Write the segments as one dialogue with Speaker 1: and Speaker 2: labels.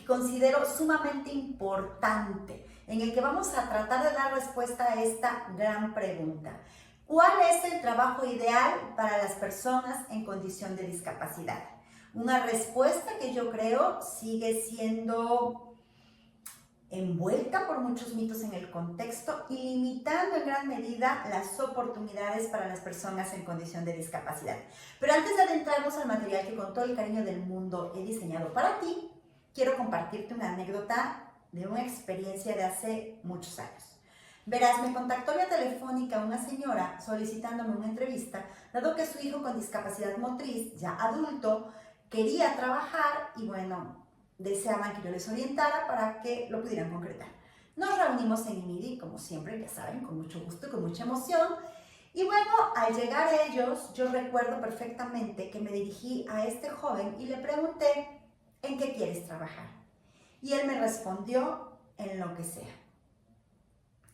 Speaker 1: que considero sumamente importante, en el que vamos a tratar de dar respuesta a esta gran pregunta. ¿Cuál es el trabajo ideal para las personas en condición de discapacidad? Una respuesta que yo creo sigue siendo envuelta por muchos mitos en el contexto y limitando en gran medida las oportunidades para las personas en condición de discapacidad. Pero antes de adentrarnos al material que con todo el cariño del mundo he diseñado para ti, quiero compartirte una anécdota de una experiencia de hace muchos años. Verás, me contactó vía telefónica una señora solicitándome una entrevista, dado que su hijo con discapacidad motriz, ya adulto, quería trabajar y bueno, deseaban que yo les orientara para que lo pudieran concretar. Nos reunimos en IMIDI, como siempre, ya saben, con mucho gusto y con mucha emoción. Y bueno, al llegar ellos, yo recuerdo perfectamente que me dirigí a este joven y le pregunté, ¿en qué quieres trabajar? Y él me respondió, en lo que sea.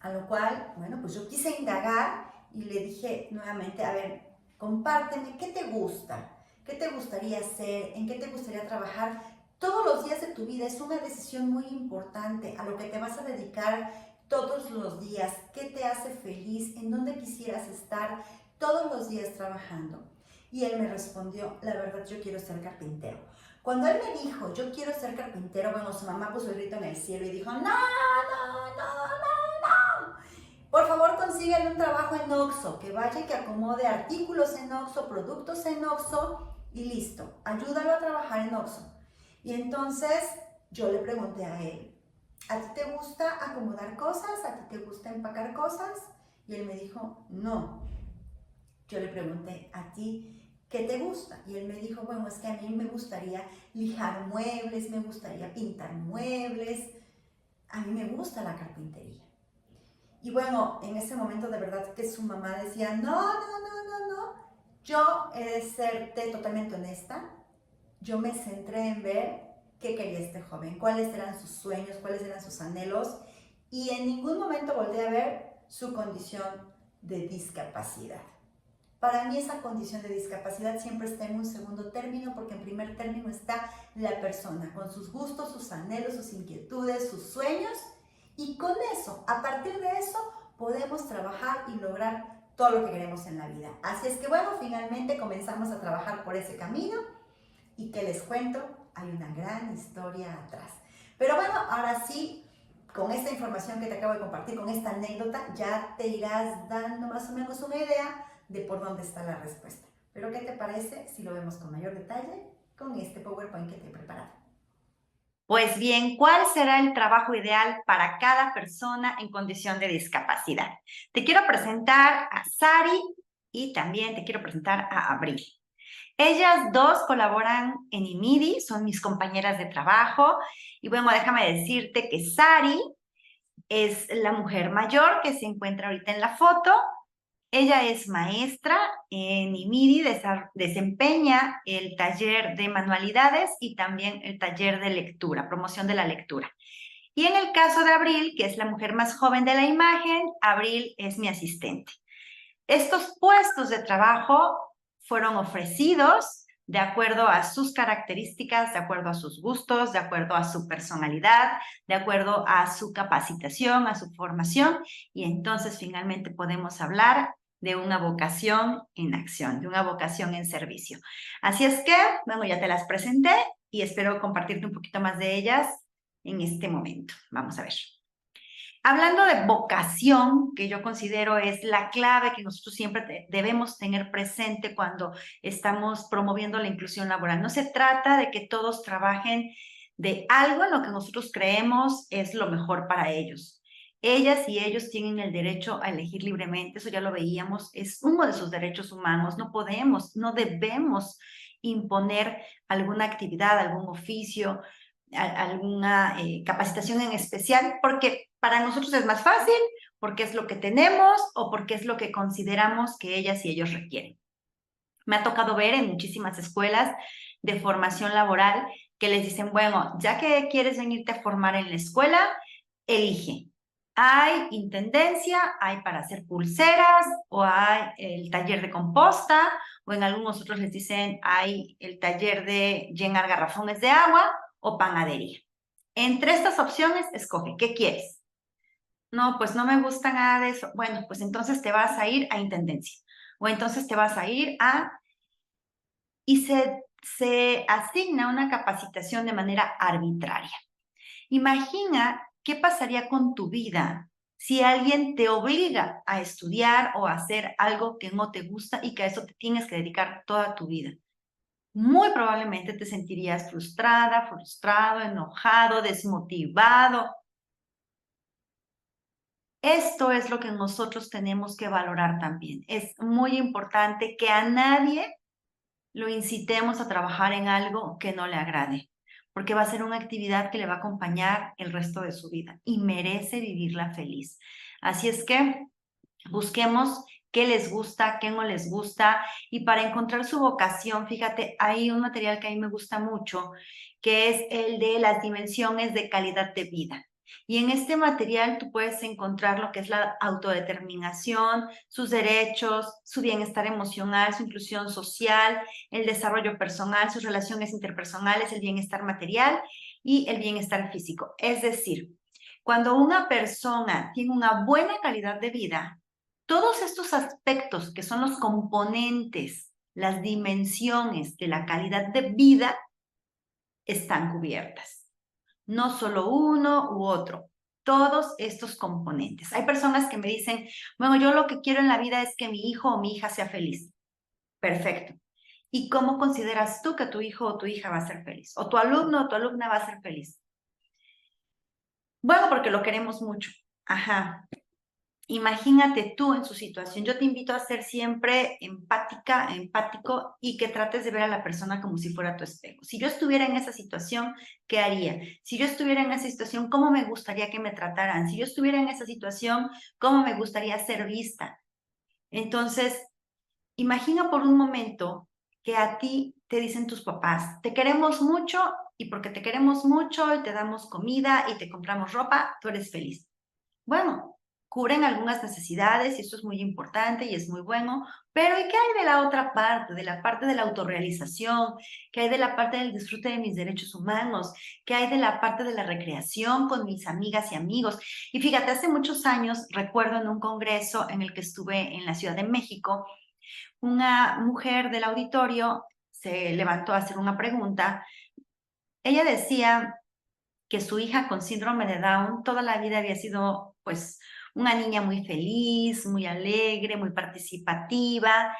Speaker 1: A lo cual, bueno, pues yo quise indagar y le dije nuevamente, a ver, compárteme, ¿qué te gusta? ¿Qué te gustaría hacer? ¿En qué te gustaría trabajar? Todos los días de tu vida es una decisión muy importante a lo que te vas a dedicar todos los días, qué te hace feliz, en dónde quisieras estar todos los días trabajando. Y él me respondió, la verdad yo quiero ser carpintero. Cuando él me dijo, yo quiero ser carpintero, bueno, su mamá puso el grito en el cielo y dijo, no, no, no, no, no. Por favor, consíguele un trabajo en Oxxo, que vaya y que acomode artículos en Oxxo, productos en Oxxo y listo. Ayúdalo a trabajar en Oxxo. Y entonces yo le pregunté a él, ¿a ti te gusta acomodar cosas? ¿A ti te gusta empacar cosas? Y él me dijo, no. Yo le pregunté, ¿a ti qué te gusta? Y él me dijo, bueno, es que a mí me gustaría lijar muebles, me gustaría pintar muebles, a mí me gusta la carpintería. Y bueno, en ese momento de verdad que su mamá decía, no, no, no, no, no. Yo he de serte totalmente honesta, yo me centré en ver qué quería este joven, cuáles eran sus sueños, cuáles eran sus anhelos, y en ningún momento volteé a ver su condición de discapacidad. Para mí esa condición de discapacidad siempre está en un segundo término, porque en primer término está la persona, con sus gustos, sus anhelos, sus inquietudes, sus sueños, y con eso, a partir de eso, podemos trabajar y lograr todo lo que queremos en la vida. Así es que bueno, finalmente comenzamos a trabajar por ese camino, y que les cuento, hay una gran historia atrás. Pero bueno, ahora sí, con esta información que te acabo de compartir, con esta anécdota, ya te irás dando más o menos una idea de por dónde está la respuesta. Pero ¿qué te parece si lo vemos con mayor detalle con este PowerPoint que te he preparado?
Speaker 2: Pues bien, ¿cuál será el trabajo ideal para cada persona en condición de discapacidad? Te quiero presentar a Sari y también te quiero presentar a Abril. Ellas dos colaboran en IMIDI, son mis compañeras de trabajo. Y bueno, déjame decirte que Sari es la mujer mayor que se encuentra ahorita en la foto. Ella es maestra en IMIDI, desempeña el taller de manualidades y también el taller de lectura, promoción de la lectura. Y en el caso de Abril, que es la mujer más joven de la imagen, Abril es mi asistente. Estos puestos de trabajo fueron ofrecidos de acuerdo a sus características, de acuerdo a sus gustos, de acuerdo a su personalidad, de acuerdo a su capacitación, a su formación, y entonces finalmente podemos hablar de una vocación en acción, de una vocación en servicio. Así es que, bueno, ya te las presenté y espero compartirte un poquito más de ellas en este momento. Vamos a ver. Hablando de vocación, que yo considero es la clave que nosotros siempre debemos tener presente cuando estamos promoviendo la inclusión laboral. No se trata de que todos trabajen de algo en lo que nosotros creemos es lo mejor para ellos. Ellas y ellos tienen el derecho a elegir libremente, eso ya lo veíamos, es uno de sus derechos humanos. No podemos, no debemos imponer alguna actividad, algún oficio, alguna capacitación en especial, porque para nosotros es más fácil, porque es lo que tenemos o porque es lo que consideramos que ellas y ellos requieren. Me ha tocado ver en muchísimas escuelas de formación laboral que les dicen, bueno, ya que quieres venirte a formar en la escuela, elige. Hay intendencia, hay para hacer pulseras, o hay el taller de composta, o en algunos otros les dicen, hay el taller de llenar garrafones de agua o panadería. Entre estas opciones, escoge, ¿qué quieres? No, pues no me gusta nada de eso. Bueno, pues entonces te vas a ir a intendencia. O entonces te vas a ir a... Y se asigna una capacitación de manera arbitraria. Imagina qué pasaría con tu vida si alguien te obliga a estudiar o a hacer algo que no te gusta y que a eso te tienes que dedicar toda tu vida. Muy probablemente te sentirías frustrada, frustrado, enojado, desmotivado. Esto es lo que nosotros tenemos que valorar también. Es muy importante que a nadie lo incitemos a trabajar en algo que no le agrade, porque va a ser una actividad que le va a acompañar el resto de su vida y merece vivirla feliz. Así es que busquemos qué les gusta, qué no les gusta, y para encontrar su vocación, fíjate, hay un material que a mí me gusta mucho, que es el de las dimensiones de calidad de vida. Y en este material tú puedes encontrar lo que es la autodeterminación, sus derechos, su bienestar emocional, su inclusión social, el desarrollo personal, sus relaciones interpersonales, el bienestar material y el bienestar físico. Es decir, cuando una persona tiene una buena calidad de vida, todos estos aspectos que son los componentes, las dimensiones de la calidad de vida están cubiertas. No solo uno u otro, todos estos componentes. Hay personas que me dicen, bueno, yo lo que quiero en la vida es que mi hijo o mi hija sea feliz. Perfecto. ¿Y cómo consideras tú que tu hijo o tu hija va a ser feliz? ¿O tu alumno o tu alumna va a ser feliz? Bueno, porque lo queremos mucho. Ajá. Imagínate tú en su situación. Yo te invito a ser siempre empática, empático y que trates de ver a la persona como si fuera tu espejo. Si yo estuviera en esa situación, ¿qué haría? Si yo estuviera en esa situación, ¿cómo me gustaría que me trataran? Si yo estuviera en esa situación, ¿cómo me gustaría ser vista? Entonces, imagina por un momento que a ti te dicen tus papás, te queremos mucho y porque te queremos mucho y te damos comida y te compramos ropa, tú eres feliz. Bueno, cubren algunas necesidades y eso es muy importante y es muy bueno, pero ¿y qué hay de la otra parte, de la parte de la autorrealización? ¿Qué hay de la parte del disfrute de mis derechos humanos? ¿Qué hay de la parte de la recreación con mis amigas y amigos? Y fíjate, hace muchos años, recuerdo en un congreso en el que estuve en la Ciudad de México, una mujer del auditorio se levantó a hacer una pregunta. Ella decía que su hija con síndrome de Down toda la vida había sido, pues, una niña muy feliz, muy alegre, muy participativa,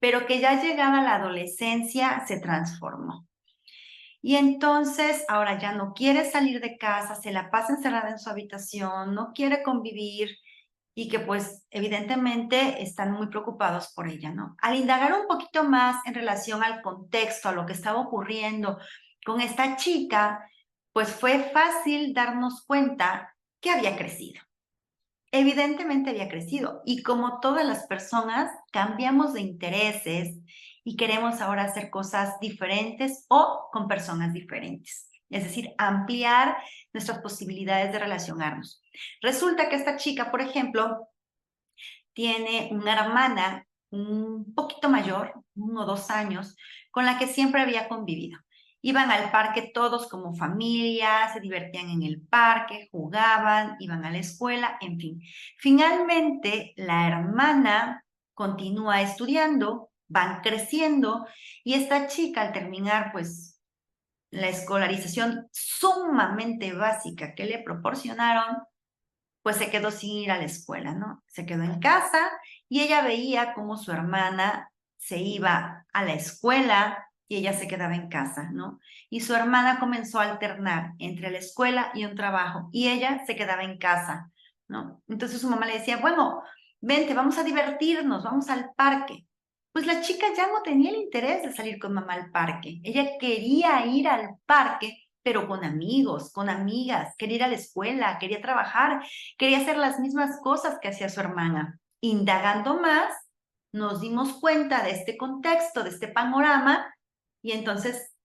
Speaker 2: pero que ya llegada a la adolescencia se transformó. Y entonces ahora ya no quiere salir de casa, se la pasa encerrada en su habitación, no quiere convivir y que pues evidentemente están muy preocupados por ella, ¿no? Al indagar un poquito más en relación al contexto, a lo que estaba ocurriendo con esta chica, pues fue fácil darnos cuenta que había crecido. Evidentemente había crecido y como todas las personas cambiamos de intereses y queremos ahora hacer cosas diferentes o con personas diferentes. Es decir, ampliar nuestras posibilidades de relacionarnos. Resulta que esta chica, por ejemplo, tiene una hermana un poquito mayor, 1 o 2 años, con la que siempre había convivido. Iban al parque todos como familia, se divertían en el parque, jugaban, iban a la escuela, en fin. Finalmente, la hermana continúa estudiando, van creciendo y esta chica al terminar pues la escolarización sumamente básica que le proporcionaron, pues se quedó sin ir a la escuela, ¿no? Se quedó en casa y ella veía cómo su hermana se iba a la escuela y ella se quedaba en casa, ¿no? Y su hermana comenzó a alternar entre la escuela y un trabajo y ella se quedaba en casa, ¿no? Entonces su mamá le decía, bueno, vente, vamos a divertirnos, vamos al parque. Pues la chica ya no tenía el interés de salir con mamá al parque. Ella quería ir al parque, pero con amigos, con amigas, quería ir a la escuela, quería trabajar, quería hacer las mismas cosas que hacía su hermana. Indagando más, nos dimos cuenta de este contexto, de este panorama, y entonces,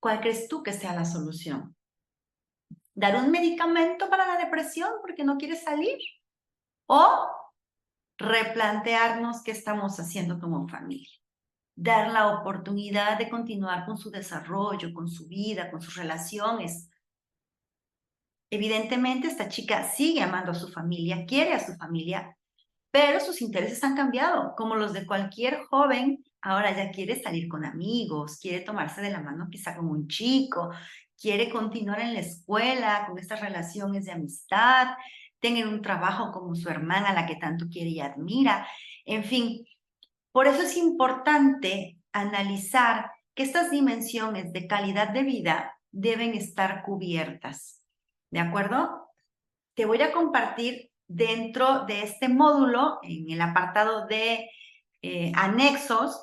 Speaker 2: ¿cuál crees tú que sea la solución? ¿Dar un medicamento para la depresión porque no quieres salir? ¿O replantearnos qué estamos haciendo como familia? Dar la oportunidad de continuar con su desarrollo, con su vida, con sus relaciones. Evidentemente, esta chica sigue amando a su familia, quiere a su familia, pero sus intereses han cambiado, como los de cualquier joven. Ahora ya quiere salir con amigos, quiere tomarse de la mano quizá con un chico, quiere continuar en la escuela con estas relaciones de amistad, tener un trabajo como su hermana, la que tanto quiere y admira. En fin, por eso es importante analizar que estas dimensiones de calidad de vida deben estar cubiertas. ¿De acuerdo? Te voy a compartir dentro de este módulo, en el apartado de anexos,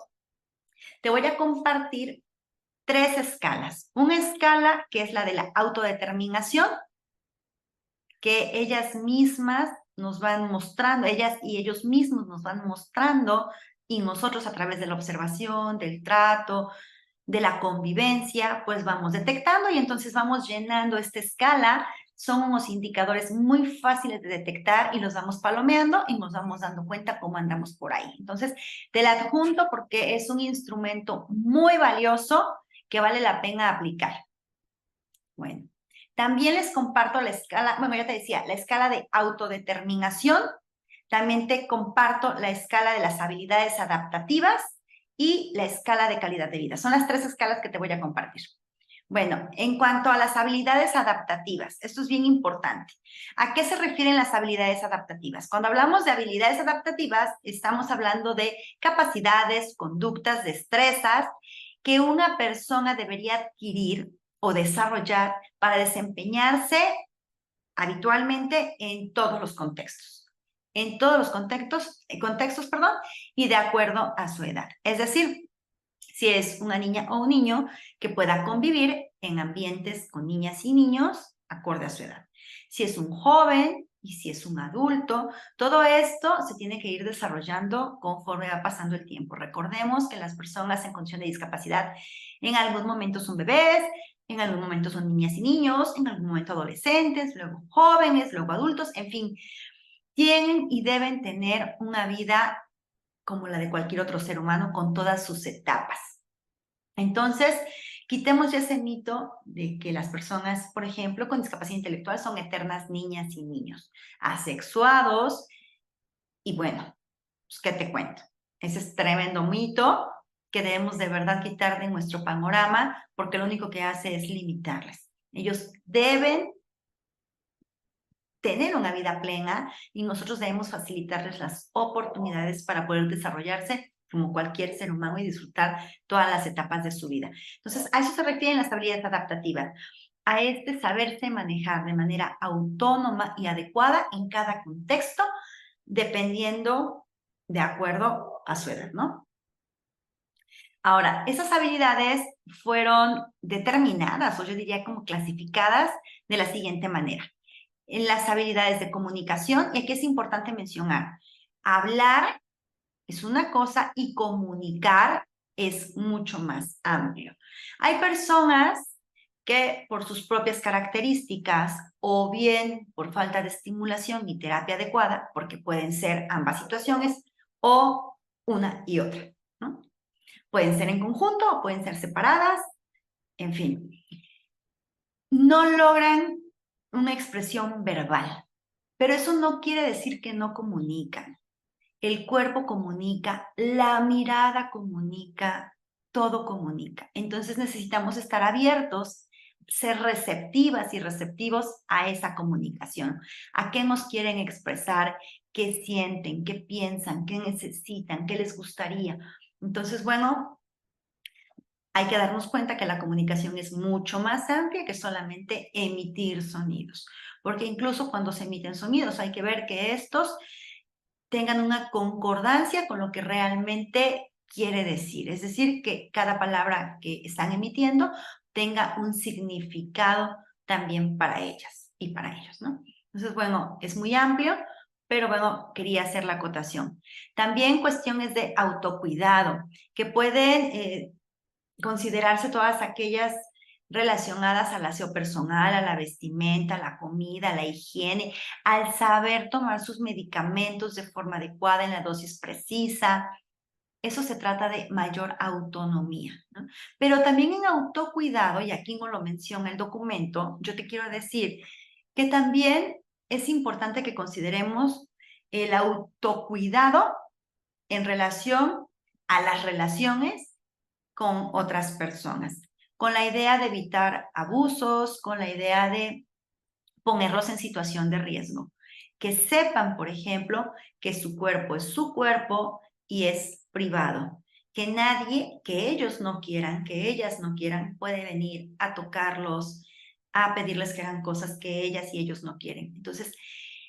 Speaker 2: te voy a compartir 3 escalas. Una escala que es la de la autodeterminación, que ellas mismas nos van mostrando, ellas y ellos mismos nos van mostrando, y nosotros a través de la observación, del trato, de la convivencia, pues vamos detectando y entonces vamos llenando esta escala. Son unos indicadores muy fáciles de detectar y los vamos palomeando y nos vamos dando cuenta cómo andamos por ahí. Entonces, te la adjunto porque es un instrumento muy valioso que vale la pena aplicar. Bueno, también les comparto la escala, bueno, ya te decía, la escala de autodeterminación. También te comparto la escala de las habilidades adaptativas y la escala de calidad de vida. Son las 3 escalas que te voy a compartir. Bueno, en cuanto a las habilidades adaptativas, esto es bien importante. ¿A qué se refieren las habilidades adaptativas? Cuando hablamos de habilidades adaptativas, estamos hablando de capacidades, conductas, destrezas que una persona debería adquirir o desarrollar para desempeñarse habitualmente en todos los contextos. En todos los contextos, perdón, y de acuerdo a su edad. Es decir, si es una niña o un niño que pueda convivir en ambientes con niñas y niños acorde a su edad. Si es un joven y si es un adulto, todo esto se tiene que ir desarrollando conforme va pasando el tiempo. Recordemos que las personas en condición de discapacidad en algún momento son bebés, en algún momento son niñas y niños, en algún momento adolescentes, luego jóvenes, luego adultos, en fin, tienen y deben tener una vida como la de cualquier otro ser humano, con todas sus etapas. Entonces, quitemos ya ese mito de que las personas, por ejemplo, con discapacidad intelectual son eternas niñas y niños, asexuados, y bueno, pues, ¿qué te cuento? Ese es tremendo mito que debemos de verdad quitar de nuestro panorama, porque lo único que hace es limitarles. Ellos deben tener una vida plena y nosotros debemos facilitarles las oportunidades para poder desarrollarse como cualquier ser humano y disfrutar todas las etapas de su vida. Entonces, a eso se refieren las habilidades adaptativas, a este saberse manejar de manera autónoma y adecuada en cada contexto, dependiendo de acuerdo a su edad, ¿no? Ahora, esas habilidades fueron determinadas, o yo diría como clasificadas de la siguiente manera. En las habilidades de comunicación, y aquí es importante mencionar, hablar es una cosa y comunicar es mucho más amplio. Hay personas que por sus propias características o bien por falta de estimulación y terapia adecuada, porque pueden ser ambas situaciones o una y otra, ¿no? Pueden ser en conjunto o pueden ser separadas, en fin. No logran una expresión verbal, pero eso no quiere decir que no comunican. El cuerpo comunica, la mirada comunica, todo comunica. Entonces necesitamos estar abiertos, ser receptivas y receptivos a esa comunicación. ¿A qué nos quieren expresar? ¿Qué sienten? ¿Qué piensan? ¿Qué necesitan? ¿Qué les gustaría? Entonces, bueno, hay que darnos cuenta que la comunicación es mucho más amplia que solamente emitir sonidos, porque incluso cuando se emiten sonidos hay que ver que estos tengan una concordancia con lo que realmente quiere decir, es decir, que cada palabra que están emitiendo tenga un significado también para ellas y para ellos, ¿no? Entonces, bueno, es muy amplio, pero bueno, quería hacer la acotación. También cuestiones de autocuidado, que pueden considerarse todas aquellas relacionadas al aseo personal, a la vestimenta, a la comida, a la higiene, al saber tomar sus medicamentos de forma adecuada en la dosis precisa. Eso se trata de mayor autonomía, ¿no? Pero también en autocuidado, y aquí no lo menciona el documento, yo te quiero decir que también es importante que consideremos el autocuidado en relación a las relaciones con otras personas, con la idea de evitar abusos, con la idea de ponerlos en situación de riesgo. Que sepan, por ejemplo, que su cuerpo es su cuerpo y es privado. Que nadie, que ellos no quieran, que ellas no quieran, puede venir a tocarlos, a pedirles que hagan cosas que ellas y ellos no quieren. Entonces,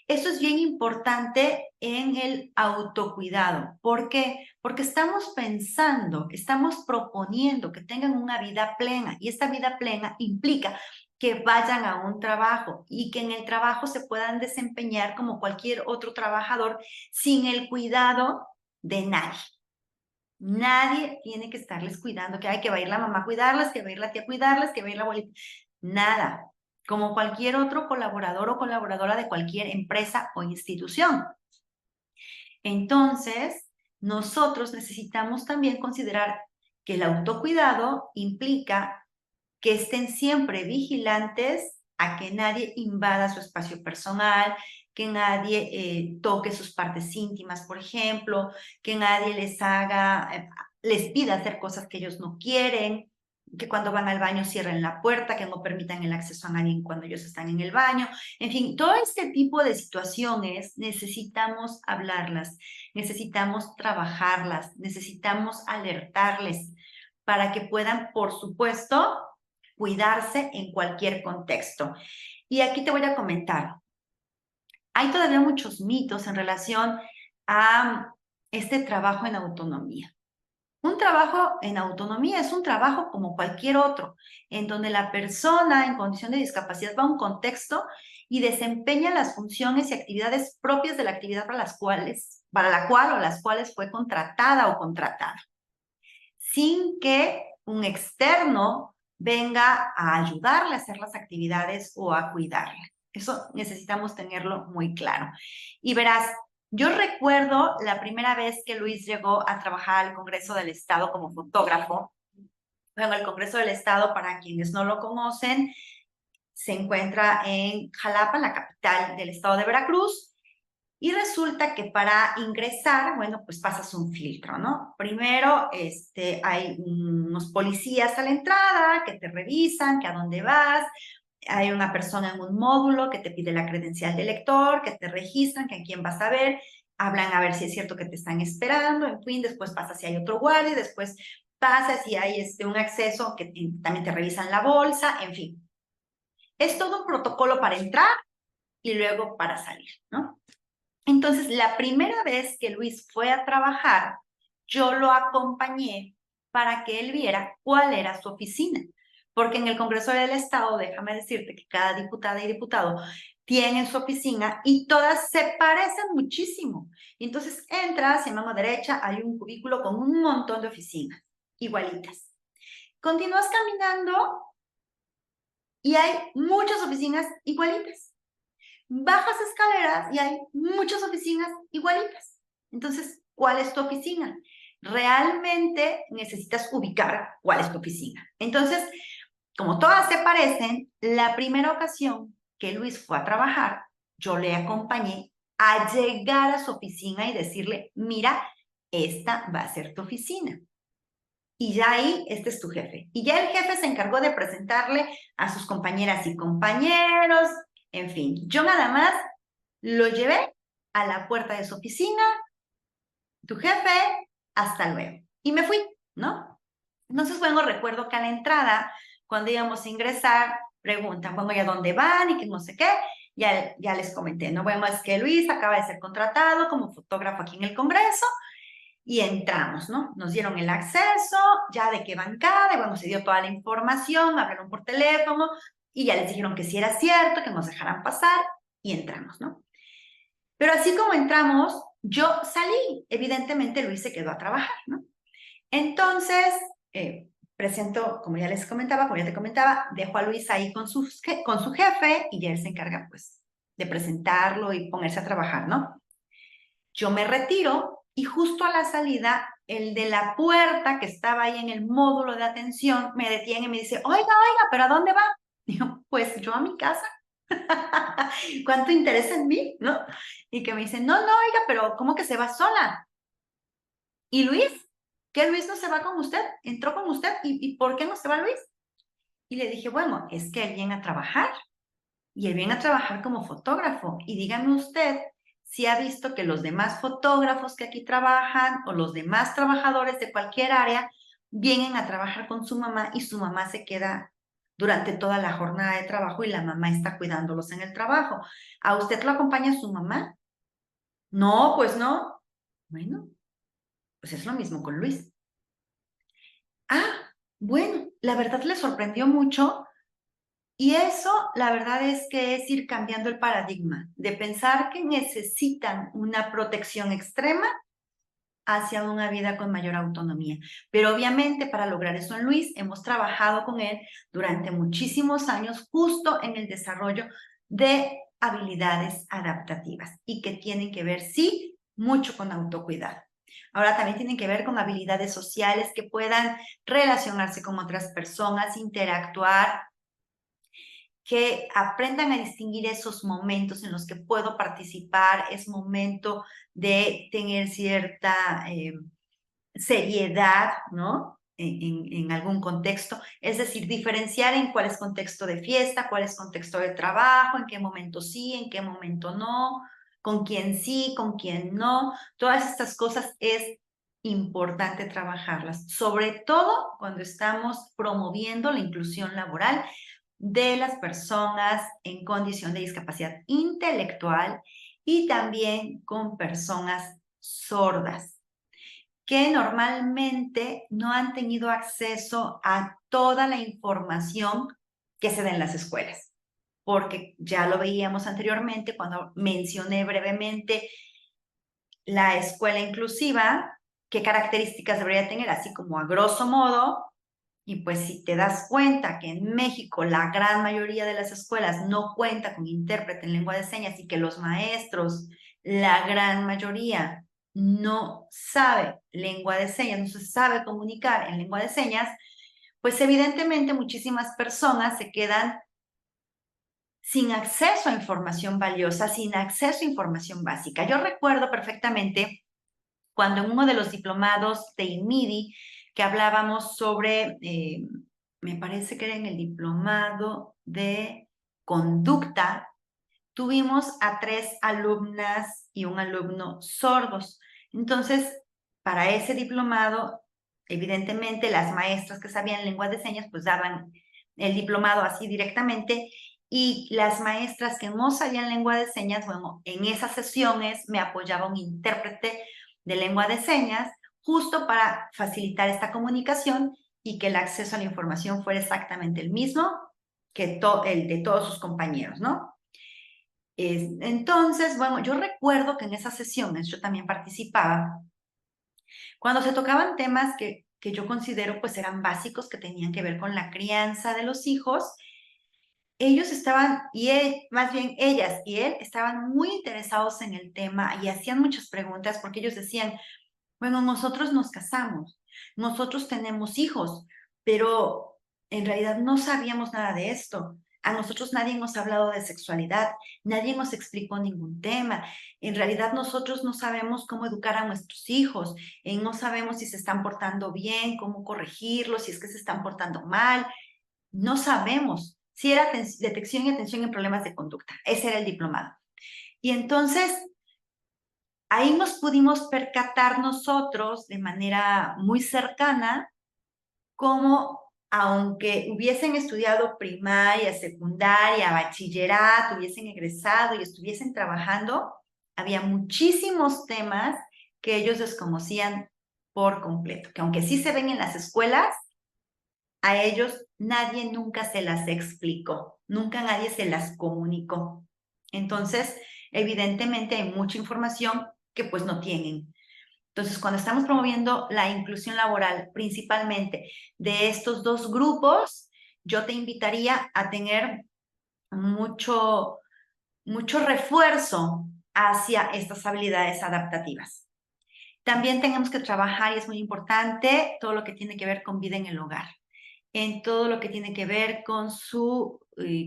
Speaker 2: eso es bien importante en el autocuidado. ¿Por qué? Porque estamos pensando, estamos proponiendo que tengan una vida plena y esta vida plena implica que vayan a un trabajo y que en el trabajo se puedan desempeñar como cualquier otro trabajador sin el cuidado de nadie. Nadie tiene que estarles cuidando, que hay que va a ir la mamá a cuidarlas, que va a ir la tía a cuidarlas, que va a ir la abuelita. Nada, como cualquier otro colaborador o colaboradora de cualquier empresa o institución. Entonces, nosotros necesitamos también considerar que el autocuidado implica que estén siempre vigilantes a que nadie invada su espacio personal, que nadie toque sus partes íntimas, por ejemplo, que nadie les pida hacer cosas que ellos no quieren, que cuando van al baño cierren la puerta, que no permitan el acceso a nadie cuando ellos están en el baño. En fin, todo este tipo de situaciones necesitamos hablarlas, necesitamos trabajarlas, necesitamos alertarles para que puedan, por supuesto, cuidarse en cualquier contexto. Y aquí te voy a comentar, hay todavía muchos mitos en relación a este trabajo en autonomía. Un trabajo en autonomía es un trabajo como cualquier otro, en donde la persona en condición de discapacidad va a un contexto y desempeña las funciones y actividades propias de la actividad para la cual o las cuales fue contratada o contratada, sin que un externo venga a ayudarle a hacer las actividades o a cuidarle. Eso necesitamos tenerlo muy claro. Y verás, yo recuerdo la primera vez que Luis llegó a trabajar al Congreso del Estado como fotógrafo. Bueno, el Congreso del Estado, para quienes no lo conocen, se encuentra en Jalapa, la capital del estado de Veracruz. Y resulta que para ingresar, bueno, pues pasas un filtro, ¿no? Primero, hay unos policías a la entrada que te revisan, que a dónde vas. Hay una persona en un módulo que te pide la credencial de lector, que te registran, que a quién vas a ver. Hablan a ver si es cierto que te están esperando, en fin, después pasa si hay otro guardia, después pasa si hay un acceso que también te revisan la bolsa, en fin. Es todo un protocolo para entrar y luego para salir, ¿no? Entonces, la primera vez que Luis fue a trabajar, yo lo acompañé para que él viera cuál era su oficina. Porque en el Congreso del Estado, déjame decirte que cada diputada y diputado tiene su oficina y todas se parecen muchísimo. Entonces, entras y en mano derecha hay un cubículo con un montón de oficinas igualitas. Continúas caminando y hay muchas oficinas igualitas. Bajas escaleras y hay muchas oficinas igualitas. Entonces, ¿cuál es tu oficina? Realmente necesitas ubicar cuál es tu oficina. Entonces, como todas se parecen, la primera ocasión que Luis fue a trabajar, yo le acompañé a llegar a su oficina y decirle, mira, esta va a ser tu oficina. Y ya ahí, este es tu jefe. Y ya el jefe se encargó de presentarle a sus compañeras y compañeros. En fin, yo nada más lo llevé a la puerta de su oficina, tu jefe, hasta luego. Y me fui, ¿no? Entonces, bueno, recuerdo que a la entrada, cuando íbamos a ingresar, preguntan, bueno, ¿y a dónde van? Y que no sé qué. Ya les comenté, ¿no? Bueno, es que Luis acaba de ser contratado como fotógrafo aquí en el Congreso y entramos, ¿no? Nos dieron el acceso, ya de qué bancada, y bueno, se dio toda la información, hablaron por teléfono y ya les dijeron que sí era cierto, que nos dejaran pasar y entramos, ¿no? Pero así como entramos, yo salí. Evidentemente Luis se quedó a trabajar, ¿no? Entonces, presento, como ya les comentaba, como ya te comentaba, dejo a Luis ahí con su jefe y ya él se encarga, pues, de presentarlo y ponerse a trabajar, ¿no? Yo me retiro y justo a la salida, el de la puerta que estaba ahí en el módulo de atención me detiene y me dice, oiga, ¿pero a dónde va? Digo, pues yo a mi casa. ¿Cuánto interés en mí? ¿No? Y que me dicen, no, no, oiga, pero ¿cómo que se va sola? ¿Y Luis? ¿Qué Luis no se va con usted? ¿Entró con usted? ¿Y por qué no se va Luis? Y le dije, bueno, es que él viene a trabajar. Y él viene a trabajar como fotógrafo. Y dígame usted si ha visto que los demás fotógrafos que aquí trabajan o los demás trabajadores de cualquier área vienen a trabajar con su mamá y su mamá se queda durante toda la jornada de trabajo y la mamá está cuidándolos en el trabajo. ¿A usted lo acompaña su mamá? No, pues no. Bueno, pues es lo mismo con Luis. Ah, bueno, la verdad le sorprendió mucho. Y eso, la verdad es que es ir cambiando el paradigma de pensar que necesitan una protección extrema hacia una vida con mayor autonomía. Pero obviamente para lograr eso en Luis hemos trabajado con él durante muchísimos años justo en el desarrollo de habilidades adaptativas y que tienen que ver, sí, mucho con autocuidado. Ahora también tienen que ver con habilidades sociales que puedan relacionarse con otras personas, interactuar, que aprendan a distinguir esos momentos en los que puedo participar, es momento de tener cierta seriedad, ¿no? En algún contexto, es decir, diferenciar en cuál es contexto de fiesta, cuál es contexto de trabajo, en qué momento sí, en qué momento no, con quién sí, con quién no. Todas estas cosas es importante trabajarlas, sobre todo cuando estamos promoviendo la inclusión laboral de las personas en condición de discapacidad intelectual y también con personas sordas, que normalmente no han tenido acceso a toda la información que se da en las escuelas. Porque ya lo veíamos anteriormente cuando mencioné brevemente la escuela inclusiva, qué características debería tener, así como a grosso modo. Y pues si te das cuenta que en México la gran mayoría de las escuelas no cuenta con intérprete en lengua de señas y que los maestros, la gran mayoría, no sabe lengua de señas, no se sabe comunicar en lengua de señas, pues evidentemente muchísimas personas se quedan sin acceso a información valiosa, sin acceso a información básica. Yo recuerdo perfectamente cuando en uno de los diplomados de INMIDI, que hablábamos sobre, me parece que era en el diplomado de conducta, tuvimos a 3 alumnas y un alumno sordos. Entonces, para ese diplomado, evidentemente las maestras que sabían lengua de señas, pues daban el diplomado así directamente, y las maestras que no sabían lengua de señas, bueno, en esas sesiones me apoyaba un intérprete de lengua de señas, justo para facilitar esta comunicación y que el acceso a la información fuera exactamente el mismo que el de todos sus compañeros, ¿no? Entonces, bueno, yo recuerdo que en esas sesiones yo también participaba cuando se tocaban temas que yo considero pues eran básicos, que tenían que ver con la crianza de los hijos. Ellos estaban, y él, más bien ellas y él, estaban muy interesados en el tema y hacían muchas preguntas porque ellos decían, bueno, nosotros nos casamos, nosotros tenemos hijos, pero en realidad no sabíamos nada de esto. A nosotros nadie nos ha hablado de sexualidad, nadie nos explicó ningún tema. En realidad nosotros no sabemos cómo educar a nuestros hijos, no sabemos si se están portando bien, cómo corregirlos, si es que se están portando mal. No sabemos si era detección y atención en problemas de conducta. Ese era el diplomado. Y entonces ahí nos pudimos percatar nosotros de manera muy cercana cómo, aunque hubiesen estudiado primaria, secundaria, bachillerato, hubiesen egresado y estuviesen trabajando, había muchísimos temas que ellos desconocían por completo, que aunque sí se ven en las escuelas, a ellos nadie nunca se las explicó, nunca nadie se las comunicó. Entonces, evidentemente hay mucha información que pues no tienen. Entonces, cuando estamos promoviendo la inclusión laboral, principalmente de estos dos grupos, yo te invitaría a tener mucho, mucho refuerzo hacia estas habilidades adaptativas. También tenemos que trabajar, y es muy importante, todo lo que tiene que ver con vida en el hogar. en todo lo que tiene que ver con su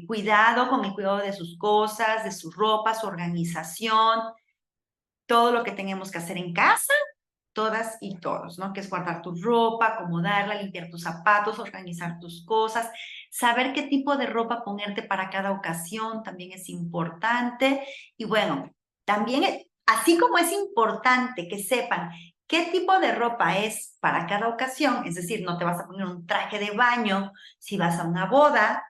Speaker 2: cuidado, con el cuidado de sus cosas, de su ropa, su organización, todo lo que tenemos que hacer en casa, todas y todos, ¿no? Que es guardar tu ropa, acomodarla, limpiar tus zapatos, organizar tus cosas, saber qué tipo de ropa ponerte para cada ocasión también es importante. Y bueno, también, así como es importante que sepan qué tipo de ropa es para cada ocasión, es decir, no te vas a poner un traje de baño si vas a una boda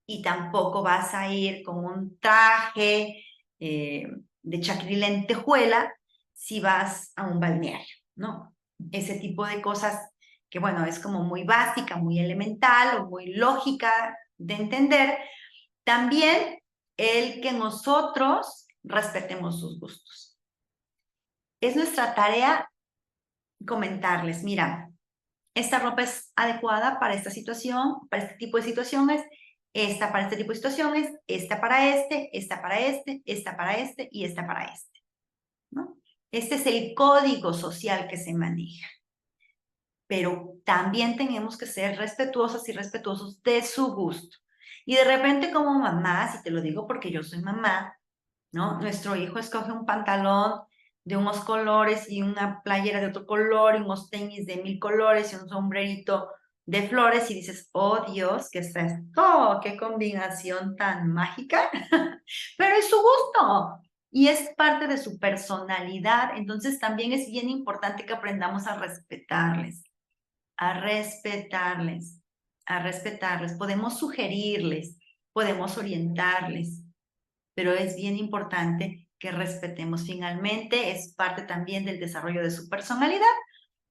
Speaker 2: y tampoco vas a ir con un traje de chaquil lentejuela si vas a un balneario, ¿no? Ese tipo de cosas que, bueno, es como muy básica, muy elemental o muy lógica de entender. También el que nosotros respetemos sus gustos. Es nuestra tarea comentarles, mira, esta ropa es adecuada para esta situación, para este tipo de situaciones, esta para este tipo de situaciones, esta para este, esta para este, esta para este y esta para este, ¿no? Este es el código social que se maneja. Pero también tenemos que ser respetuosas y respetuosos de su gusto. Y de repente como mamá, si te lo digo porque yo soy mamá, ¿no? Nuestro hijo escoge un pantalón de unos colores y una playera de otro color y unos tenis de 1000 colores y un sombrerito de flores y dices, oh Dios, ¿qué es esto? ¡Qué combinación tan mágica! Pero es su gusto y es parte de su personalidad. Entonces también es bien importante que aprendamos a respetarles, a respetarles, a respetarles. Podemos sugerirles, podemos orientarles, pero es bien importante que respetemos. Finalmente, es parte también del desarrollo de su personalidad.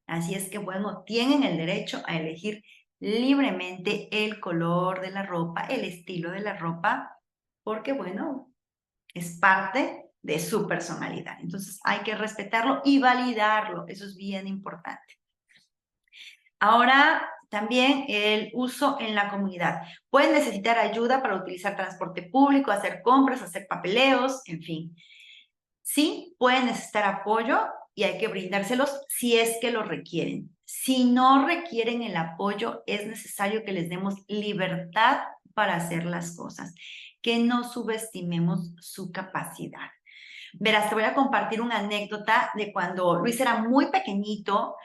Speaker 2: Así es que, bueno, tienen el derecho a elegir libremente el color de la ropa, el estilo de la ropa, porque, bueno, es parte de su personalidad. Entonces, hay que respetarlo y validarlo. Eso es bien importante. Ahora, también el uso en la comunidad. Pueden necesitar ayuda para utilizar transporte público, hacer compras, hacer papeleos, en fin. Sí, pueden necesitar apoyo y hay que brindárselos si es que lo requieren. Si no requieren el apoyo, es necesario que les demos libertad para hacer las cosas, que no subestimemos su capacidad. Verás, te voy a compartir una anécdota de cuando Luis era muy pequeñito.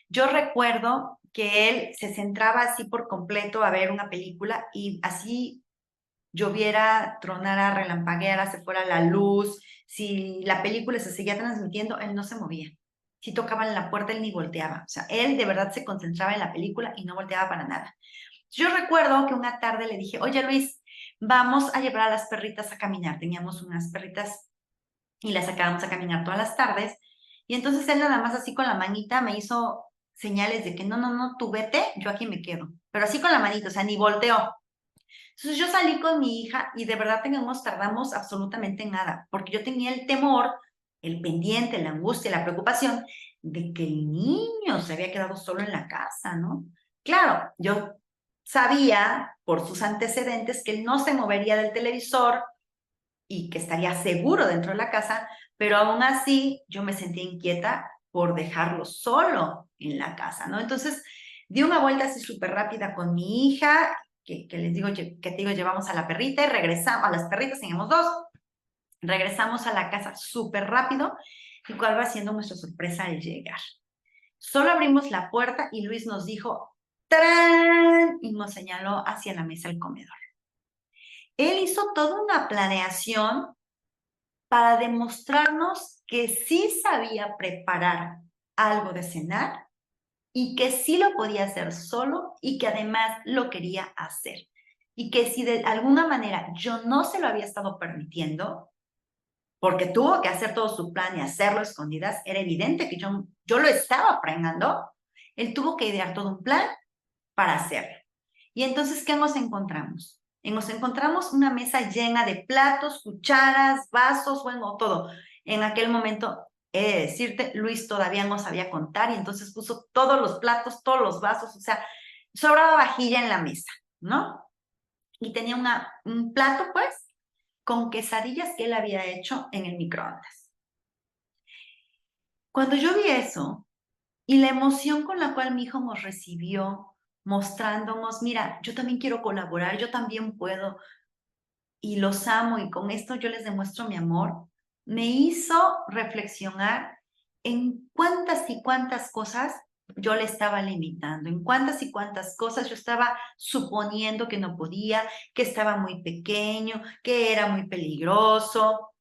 Speaker 2: Yo recuerdo que él se centraba así por completo a ver una película y así lloviera, tronara, relampagueara, se fuera la luz, si la película se seguía transmitiendo, él no se movía. Si tocaban la puerta, él ni volteaba. O sea, él de verdad se concentraba en la película y no volteaba para nada. Yo recuerdo que una tarde le dije, oye Luis, vamos a llevar a las perritas a caminar. Teníamos unas perritas y la sacábamos a caminar todas las tardes. Y entonces él nada más así con la manita me hizo señales de que no, no, no, tú vete, yo aquí me quedo. Pero así con la manita, o sea, ni volteó. Entonces yo salí con mi hija y de verdad tardamos absolutamente nada, porque yo tenía el temor, el pendiente, la angustia, la preocupación de que el niño se había quedado solo en la casa, ¿no? Claro, yo sabía por sus antecedentes que él no se movería del televisor, y que estaría seguro dentro de la casa, pero aún así yo me sentía inquieta por dejarlo solo en la casa, ¿no? Entonces di una vuelta así súper rápida con mi hija, que les digo, que te digo, llevamos a la perrita y regresamos, a las perritas teníamos dos, regresamos a la casa súper rápido y cuál va siendo nuestra sorpresa al llegar. Solo abrimos la puerta y Luis nos dijo, ¡tarán! Y nos señaló hacia la mesa del comedor. Él hizo toda una planeación para demostrarnos que sí sabía preparar algo de cenar y que sí lo podía hacer solo y que además lo quería hacer. Y que si de alguna manera yo no se lo había estado permitiendo, porque tuvo que hacer todo su plan y hacerlo a escondidas, era evidente que yo lo estaba frenando, él tuvo que idear todo un plan para hacerlo. Y entonces, ¿qué nos encontramos? Nos encontramos una mesa llena de platos, cucharas, vasos, bueno, todo. En aquel momento, he de decirte, Luis todavía no sabía contar y entonces puso todos los platos, todos los vasos, o sea, sobraba vajilla en la mesa, ¿no? Y tenía un plato, pues, con quesadillas que él había hecho en el microondas. Cuando yo vi eso y la emoción con la cual mi hijo nos recibió, mostrándonos, mira, yo también quiero colaborar, yo también puedo y los amo y con esto yo les demuestro mi amor, me hizo reflexionar en cuántas y cuántas cosas yo le estaba limitando, en cuántas y cuántas cosas yo estaba suponiendo que no podía, que estaba muy pequeño, que era muy peligroso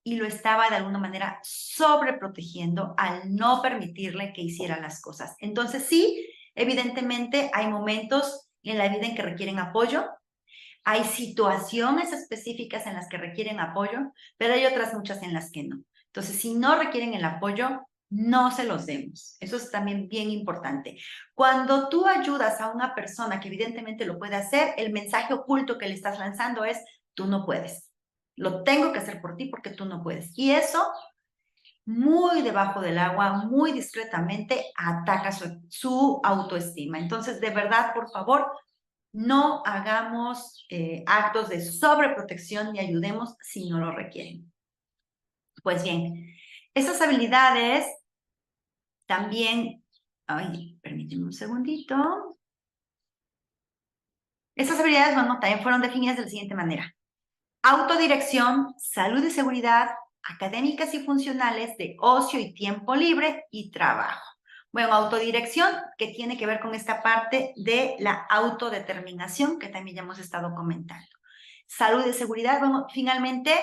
Speaker 2: y lo estaba de alguna manera sobreprotegiendo al no permitirle que hiciera las cosas. Entonces sí, evidentemente hay momentos en la vida en que requieren apoyo, hay situaciones específicas en las que requieren apoyo, pero hay otras muchas en las que no. Entonces, si no requieren el apoyo, no se los demos. Eso es también bien importante. Cuando tú ayudas a una persona que evidentemente lo puede hacer, el mensaje oculto que le estás lanzando es, tú no puedes. Lo tengo que hacer por ti porque tú no puedes. Y eso, muy debajo del agua, muy discretamente, ataca su autoestima. Entonces, de verdad, por favor, no hagamos actos de sobreprotección ni ayudemos si no lo requieren. Pues bien, estas habilidades también, ay, permíteme un segundito. Estas habilidades, bueno, también fueron definidas de la siguiente manera. Autodirección, salud y seguridad, académicas y funcionales de ocio y tiempo libre y trabajo. Bueno, autodirección, que tiene que ver con esta parte de la autodeterminación, que también ya hemos estado comentando. Salud y seguridad, bueno, finalmente,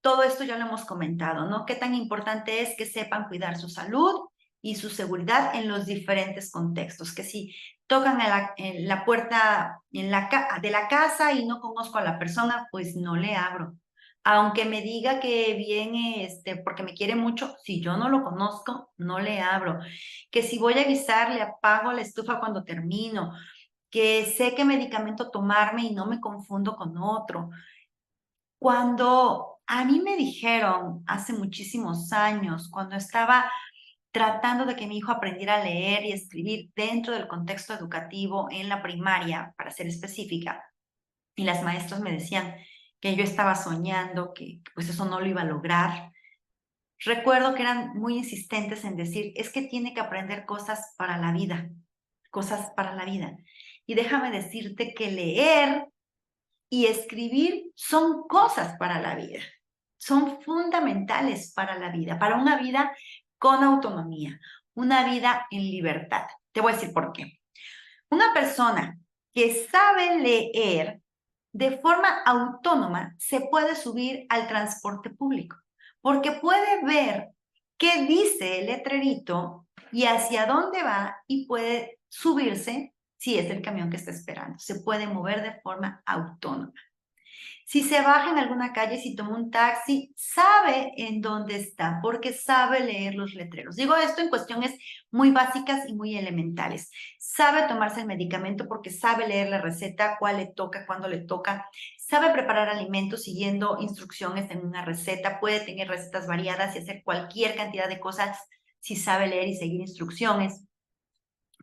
Speaker 2: todo esto ya lo hemos comentado, ¿no? Qué tan importante es que sepan cuidar su salud y su seguridad en los diferentes contextos, que si tocan en la puerta de la casa y no conozco a la persona, pues no le abro. Aunque me diga que viene porque me quiere mucho, si yo no lo conozco, no le abro. Que si voy a avisar, le apago la estufa cuando termino. Que sé qué medicamento tomarme y no me confundo con otro. Cuando a mí me dijeron hace muchísimos años, cuando estaba tratando de que mi hijo aprendiera a leer y escribir dentro del contexto educativo en la primaria, para ser específica, y las maestras me decían que yo estaba soñando, que pues eso no lo iba a lograr. Recuerdo que eran muy insistentes en decir, es que tiene que aprender cosas para la vida, cosas para la vida. Y déjame decirte que leer y escribir son cosas para la vida, son fundamentales para la vida, para una vida con autonomía, una vida en libertad. Te voy a decir por qué. Una persona que sabe leer de forma autónoma se puede subir al transporte público, porque puede ver qué dice el letrerito y hacia dónde va y puede subirse si es el camión que está esperando. Se puede mover de forma autónoma. Si se baja en alguna calle, si toma un taxi, sabe en dónde está porque sabe leer los letreros. Digo esto en cuestiones muy básicas y muy elementales. Sabe tomarse el medicamento porque sabe leer la receta, cuál le toca, cuándo le toca. Sabe preparar alimentos siguiendo instrucciones en una receta. Puede tener recetas variadas y hacer cualquier cantidad de cosas si sabe leer y seguir instrucciones.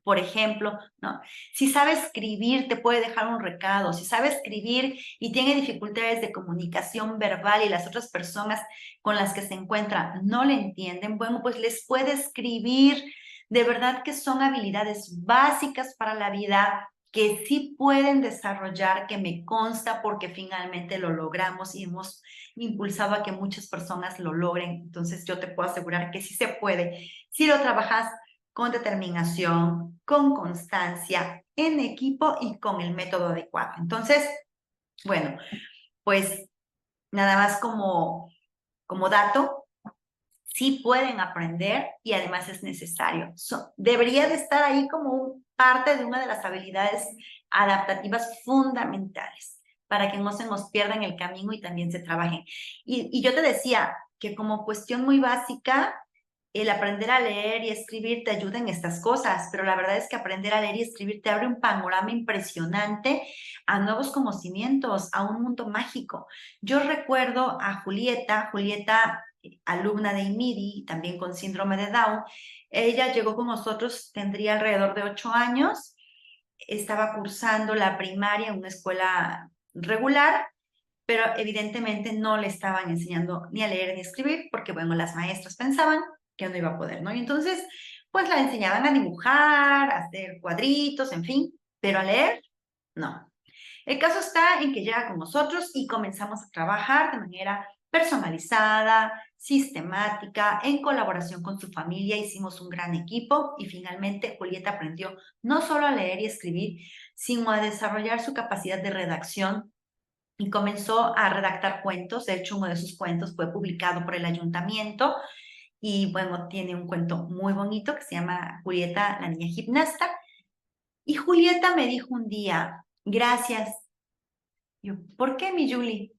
Speaker 2: Por ejemplo, ¿no? Si sabe escribir, te puede dejar un recado. Si sabe escribir y tiene dificultades de comunicación verbal y las otras personas con las que se encuentra no le entienden, bueno, pues les puede escribir. De verdad que son habilidades básicas para la vida que sí pueden desarrollar, que me consta porque finalmente lo logramos y hemos impulsado a que muchas personas lo logren. Entonces yo te puedo asegurar que sí se puede. Si lo trabajas con determinación, con constancia, en equipo y con el método adecuado. Entonces, bueno, pues nada más como dato, sí pueden aprender y además es necesario. Debería de estar ahí como parte de una de las habilidades adaptativas fundamentales para que no se nos pierda en el camino y también se trabajen. Y yo te decía que como cuestión muy básica, el aprender a leer y escribir te ayuda en estas cosas, pero la verdad es que aprender a leer y escribir te abre un panorama impresionante a nuevos conocimientos, a un mundo mágico. Yo recuerdo a Julieta, alumna de IMIDI, también con síndrome de Down. Ella llegó con nosotros, tendría alrededor de 8 años, estaba cursando la primaria en una escuela regular, pero evidentemente no le estaban enseñando ni a leer ni a escribir, porque bueno, las maestras pensaban que no iba a poder, ¿no? Y entonces, pues la enseñaban a dibujar, a hacer cuadritos, en fin, pero a leer, no. El caso está en que llega con nosotros y comenzamos a trabajar de manera personalizada, sistemática, en colaboración con su familia. Hicimos un gran equipo y finalmente Julieta aprendió no solo a leer y escribir, sino a desarrollar su capacidad de redacción y comenzó a redactar cuentos. De hecho, uno de sus cuentos fue publicado por el ayuntamiento y bueno, tiene un cuento muy bonito que se llama Julieta, la niña gimnasta. Y Julieta me dijo un día, gracias. Yo, ¿por qué, mi Julie?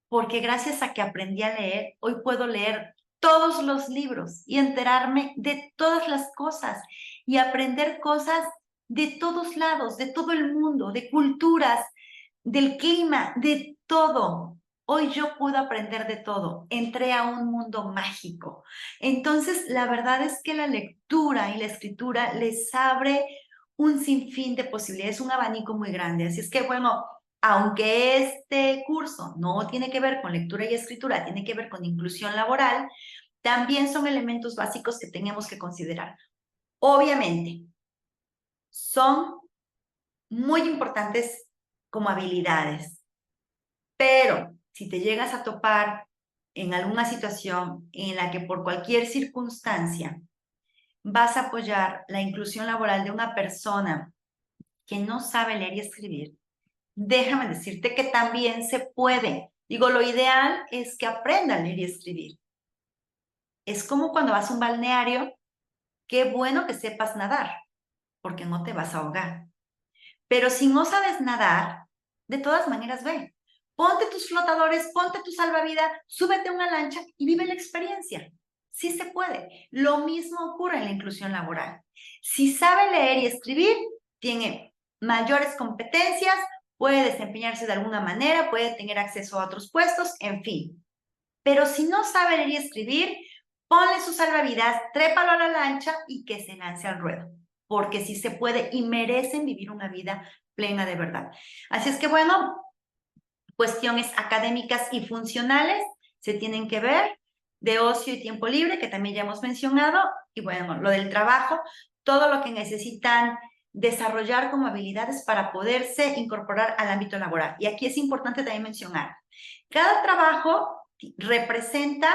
Speaker 2: Porque gracias a que aprendí a leer, hoy puedo leer todos los libros y enterarme de todas las cosas y aprender cosas de todos lados, de todo el mundo, de culturas, del clima, de todo. Hoy yo puedo aprender de todo. Entré a un mundo mágico. Entonces, la verdad es que la lectura y la escritura les abre un sinfín de posibilidades, un abanico muy grande. Así es que, bueno, aunque este curso no tiene que ver con lectura y escritura, tiene que ver con inclusión laboral, también son elementos básicos que tenemos que considerar. Obviamente, son muy importantes como habilidades, pero si te llegas a topar en alguna situación en la que por cualquier circunstancia vas a apoyar la inclusión laboral de una persona que no sabe leer y escribir, déjame decirte que también se puede. Digo, lo ideal es que aprenda a leer y escribir. Es como cuando vas a un balneario, qué bueno que sepas nadar, porque no te vas a ahogar. Pero si no sabes nadar, de todas maneras ve. Ponte tus flotadores, ponte tu salvavidas, súbete a una lancha y vive la experiencia. Sí se puede. Lo mismo ocurre en la inclusión laboral. Si sabe leer y escribir, tiene mayores competencias, puede desempeñarse de alguna manera, puede tener acceso a otros puestos, en fin. Pero si no sabe leer y escribir, ponle su salvavidas, trépalo a la lancha y que se lance al ruedo. Porque sí se puede y merecen vivir una vida plena de verdad. Así es que bueno, cuestiones académicas y funcionales se tienen que ver, de ocio y tiempo libre, que también ya hemos mencionado, y bueno, lo del trabajo, todo lo que necesitan desarrollar como habilidades para poderse incorporar al ámbito laboral. Y aquí es importante también mencionar, cada trabajo representa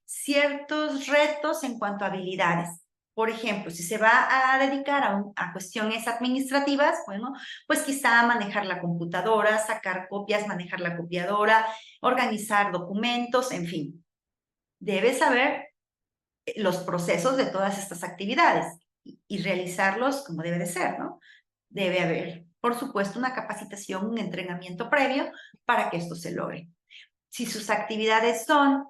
Speaker 2: ciertos retos en cuanto a habilidades. Por ejemplo, si se va a dedicar a cuestiones administrativas, bueno, pues quizá manejar la computadora, sacar copias, manejar la copiadora, organizar documentos, en fin. Debe saber los procesos de todas estas actividades y realizarlos como debe de ser, ¿no? Debe haber, por supuesto, una capacitación, un entrenamiento previo para que esto se logre. Si sus actividades son,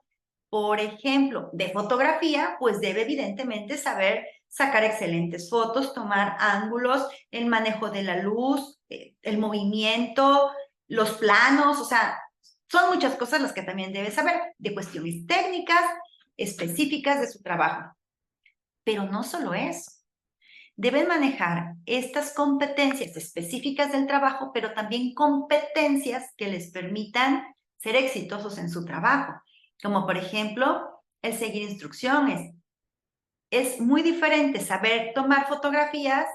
Speaker 2: por ejemplo, de fotografía, pues debe evidentemente saber sacar excelentes fotos, tomar ángulos, el manejo de la luz, el movimiento, los planos, o sea, son muchas cosas las que también debe saber de cuestiones técnicas específicas de su trabajo. Pero no solo eso. Deben manejar estas competencias específicas del trabajo, pero también competencias que les permitan ser exitosos en su trabajo, como por ejemplo el seguir instrucciones. Es muy diferente saber tomar fotografías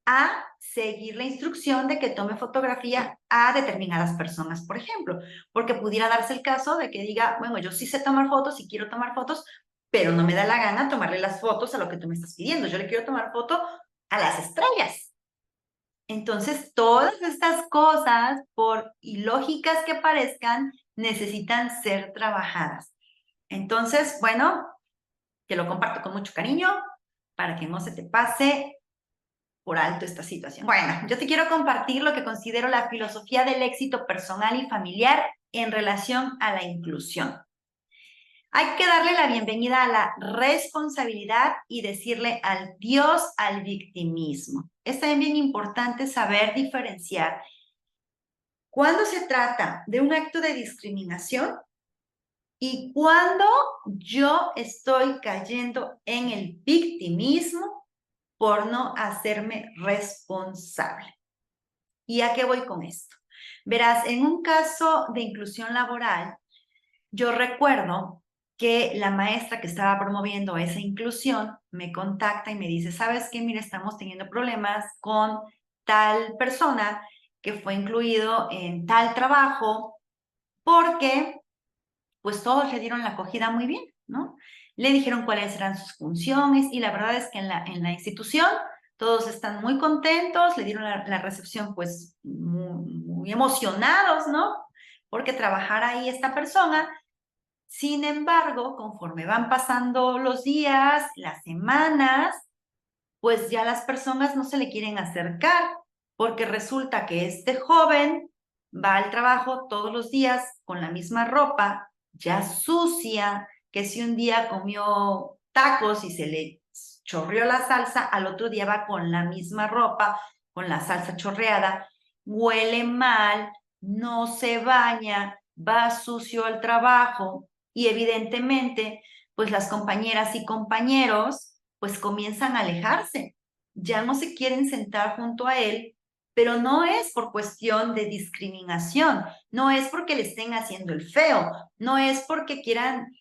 Speaker 2: a seguir la instrucción de que tome fotografía a determinadas personas, por ejemplo, porque pudiera darse el caso de que diga, bueno, yo sí sé tomar fotos y quiero tomar fotos, pero no me da la gana tomarle las fotos a lo que tú me estás pidiendo. Yo le quiero tomar foto a las estrellas. Entonces, todas estas cosas, por ilógicas que parezcan, necesitan ser trabajadas. Entonces, bueno, te lo comparto con mucho cariño para que no se te pase por alto esta situación. Bueno, yo te quiero compartir lo que considero la filosofía del éxito personal y familiar en relación a la inclusión. Hay que darle la bienvenida a la responsabilidad y decirle adiós al victimismo. Es también bien importante saber diferenciar cuando se trata de un acto de discriminación y cuando yo estoy cayendo en el victimismo por no hacerme responsable. ¿Y a qué voy con esto? Verás, en un caso de inclusión laboral, yo recuerdo que la maestra que estaba promoviendo esa inclusión me contacta y me dice, ¿sabes qué? Mira, estamos teniendo problemas con tal persona que fue incluido en tal trabajo porque pues todos le dieron la acogida muy bien, ¿no? Le dijeron cuáles eran sus funciones y la verdad es que en la institución todos están muy contentos, le dieron la recepción pues muy emocionados, ¿no? Porque trabajar ahí esta persona. Sin embargo, conforme van pasando los días, las semanas, pues ya las personas no se le quieren acercar, porque resulta que este joven va al trabajo todos los días con la misma ropa, ya sucia, que si un día comió tacos y se le chorreó la salsa, al otro día va con la misma ropa, con la salsa chorreada, huele mal, no se baña, va sucio al trabajo y evidentemente, pues las compañeras y compañeros pues comienzan a alejarse, ya no se quieren sentar junto a él, pero no es por cuestión de discriminación, no es porque le estén haciendo el feo, no es porque quieran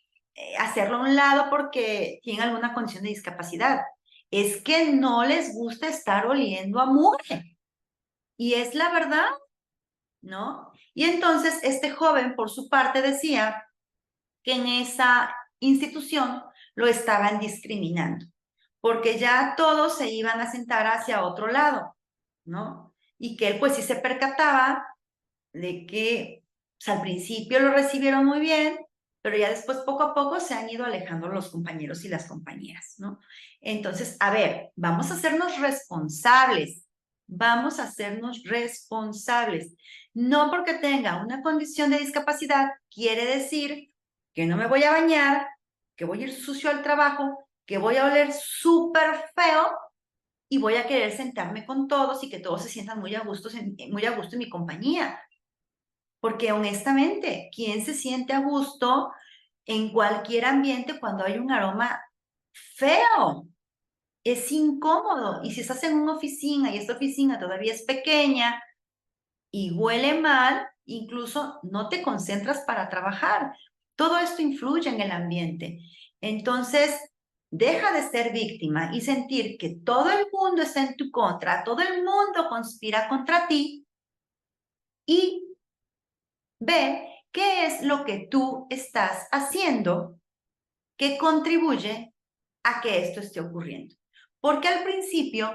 Speaker 2: hacerlo a un lado porque tienen alguna condición de discapacidad, es que no les gusta estar oliendo a mugre, y es la verdad, ¿no? Y entonces este joven, por su parte, decía que en esa institución lo estaban discriminando, porque ya todos se iban a sentar hacia otro lado, ¿no? Y que él pues sí se percataba de que pues, al principio lo recibieron muy bien, pero ya después poco a poco se han ido alejando los compañeros y las compañeras, ¿no? Entonces, a ver, vamos a hacernos responsables, vamos a hacernos responsables. No porque tenga una condición de discapacidad quiere decir que no me voy a bañar, que voy a ir sucio al trabajo, que voy a oler súper feo y voy a querer sentarme con todos y que todos se sientan muy a gusto en mi compañía. Porque honestamente, ¿quién se siente a gusto en cualquier ambiente cuando hay un aroma feo? Es incómodo. Y si estás en una oficina y esta oficina todavía es pequeña y huele mal, incluso no te concentras para trabajar. Todo esto influye en el ambiente. Entonces, deja de ser víctima y sentir que todo el mundo está en tu contra, todo el mundo conspira contra ti y ve qué es lo que tú estás haciendo que contribuye a que esto esté ocurriendo. Porque al principio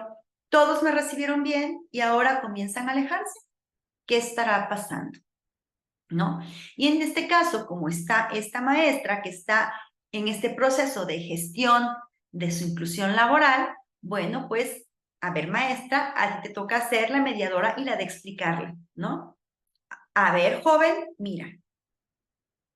Speaker 2: todos me recibieron bien y ahora comienzan a alejarse. ¿Qué estará pasando? ¿No? Y en este caso, como está esta maestra que está en este proceso de gestión de su inclusión laboral, bueno, pues, a ver, maestra, a ti te toca ser la mediadora y la de explicarle, ¿no? A ver, joven, mira,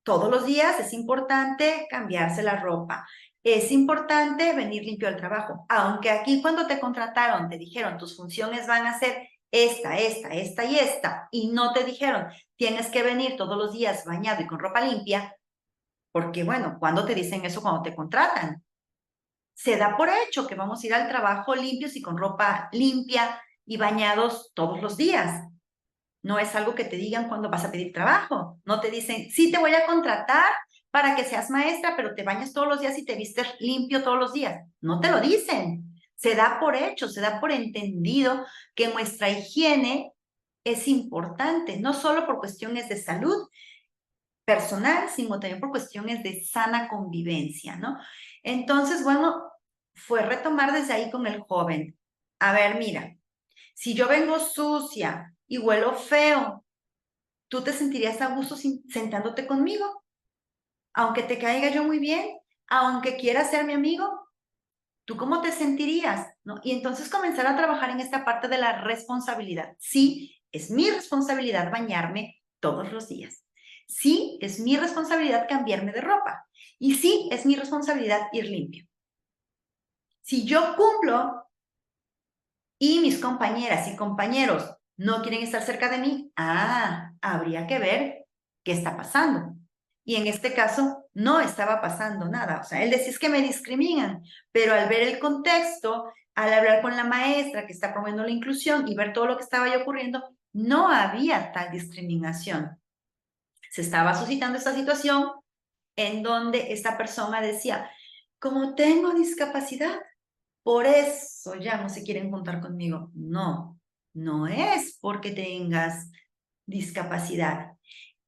Speaker 2: todos los días es importante cambiarse la ropa. Es importante venir limpio al trabajo. Aunque aquí cuando te contrataron te dijeron tus funciones van a ser esta y esta, y no te dijeron tienes que venir todos los días bañado y con ropa limpia, porque bueno, ¿cuándo te dicen eso cuando te contratan? Se da por hecho que vamos a ir al trabajo limpios y con ropa limpia y bañados todos los días. No es algo que te digan cuando vas a pedir trabajo. No te dicen, sí te voy a contratar para que seas maestra, pero te bañas todos los días y te vistes limpio todos los días. No te lo dicen. Se da por hecho, se da por entendido que nuestra higiene es importante, no solo por cuestiones de salud personal, sino también por cuestiones de sana convivencia, ¿no? Entonces, bueno, fue retomar desde ahí con el joven. A ver, mira, si yo vengo sucia y huelo feo, ¿tú te sentirías a gusto sentándote conmigo? Aunque te caiga yo muy bien, aunque quieras ser mi amigo, ¿tú cómo te sentirías? ¿No? Y entonces comenzar a trabajar en esta parte de la responsabilidad. Sí, es mi responsabilidad bañarme todos los días. Sí, es mi responsabilidad cambiarme de ropa. Y sí, es mi responsabilidad ir limpio. Si yo cumplo y mis compañeras y compañeros no quieren estar cerca de mí, habría que ver qué está pasando. Y en este caso no estaba pasando nada. O sea, él decía es que me discriminan, pero al ver el contexto, al hablar con la maestra que está promoviendo la inclusión y ver todo lo que estaba ahí ocurriendo, no había tal discriminación. Se estaba suscitando esta situación en donde esta persona decía, como tengo discapacidad, por eso ya no se quieren juntar conmigo. No, no es porque tengas discapacidad,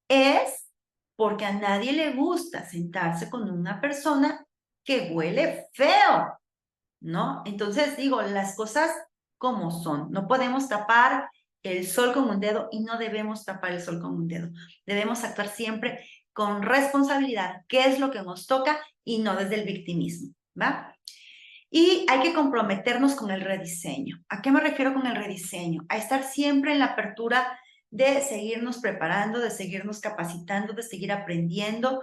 Speaker 2: es porque a nadie le gusta sentarse con una persona que huele feo, ¿no? Entonces digo, las cosas como son. No podemos tapar el sol con un dedo y no debemos tapar el sol con un dedo. Debemos actuar siempre con responsabilidad, qué es lo que nos toca y no desde el victimismo, ¿va? Y hay que comprometernos con el rediseño. ¿A qué me refiero con el rediseño? A estar siempre en la apertura de seguirnos preparando, de seguirnos capacitando, de seguir aprendiendo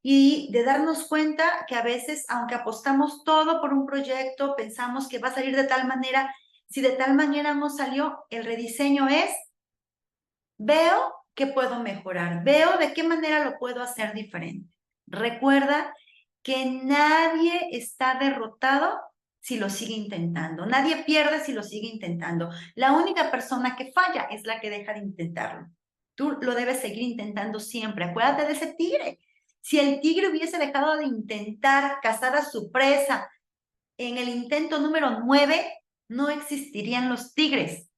Speaker 2: y de darnos cuenta que a veces, aunque apostamos todo por un proyecto, pensamos que va a salir de tal manera, si de tal manera no salió, el rediseño es, veo que puedo mejorar, veo de qué manera lo puedo hacer diferente. Recuerda que nadie está derrotado si lo sigue intentando. Nadie pierde si lo sigue intentando. La única persona que falla es la que deja de intentarlo. Tú lo debes seguir intentando siempre. Acuérdate de ese tigre. Si el tigre hubiese dejado de intentar cazar a su presa en el intento número 9, no existirían los tigres.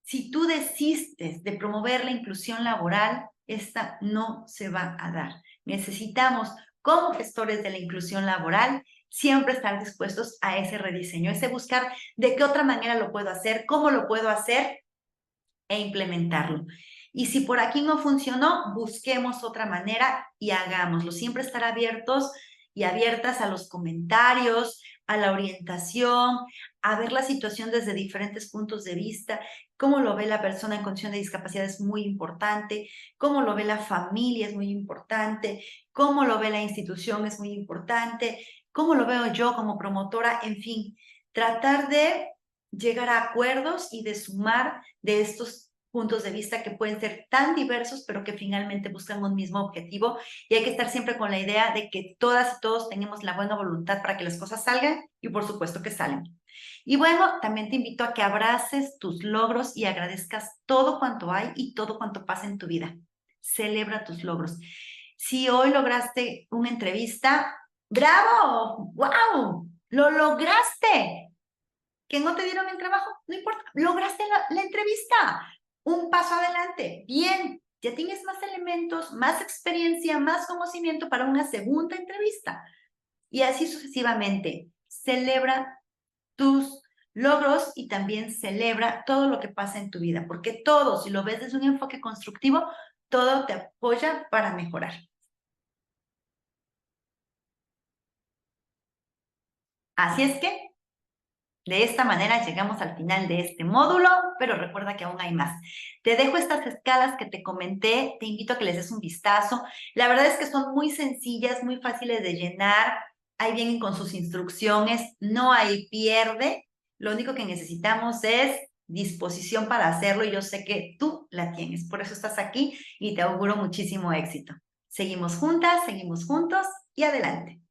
Speaker 2: Si tú desistes de promover la inclusión laboral, esta no se va a dar. Necesitamos, como gestores de la inclusión laboral, siempre estar dispuestos a ese rediseño, ese buscar de qué otra manera lo puedo hacer, cómo lo puedo hacer e implementarlo. Y si por aquí no funcionó, busquemos otra manera y hagámoslo. Siempre estar abiertos y abiertas a los comentarios, a la orientación, a ver la situación desde diferentes puntos de vista. Cómo lo ve la persona en condición de discapacidad es muy importante, cómo lo ve la familia es muy importante, cómo lo ve la institución es muy importante, cómo lo veo yo como promotora, en fin, tratar de llegar a acuerdos y de sumar de estos puntos de vista que pueden ser tan diversos, pero que finalmente buscan un mismo objetivo. Y hay que estar siempre con la idea de que todas y todos tenemos la buena voluntad para que las cosas salgan y por supuesto que salen. Y bueno, también te invito a que abraces tus logros y agradezcas todo cuanto hay y todo cuanto pasa en tu vida. Celebra tus logros. Si hoy lograste una entrevista, ¡bravo! ¡Wow! ¡Lo lograste! ¿Que no te dieron el trabajo? No importa, lograste la entrevista. Un paso adelante. Bien, ya tienes más elementos, más experiencia, más conocimiento para una segunda entrevista. Y así sucesivamente. Celebra tus logros y también celebra todo lo que pasa en tu vida, porque todo, si lo ves desde un enfoque constructivo, todo te apoya para mejorar. Así es que de esta manera llegamos al final de este módulo, pero recuerda que aún hay más. Te dejo estas escalas que te comenté, te invito a que les des un vistazo. La verdad es que son muy sencillas, muy fáciles de llenar, ahí vienen con sus instrucciones, no hay pierde. Lo único que necesitamos es disposición para hacerlo y yo sé que tú la tienes. Por eso estás aquí y te auguro muchísimo éxito. Seguimos juntas, seguimos juntos y adelante.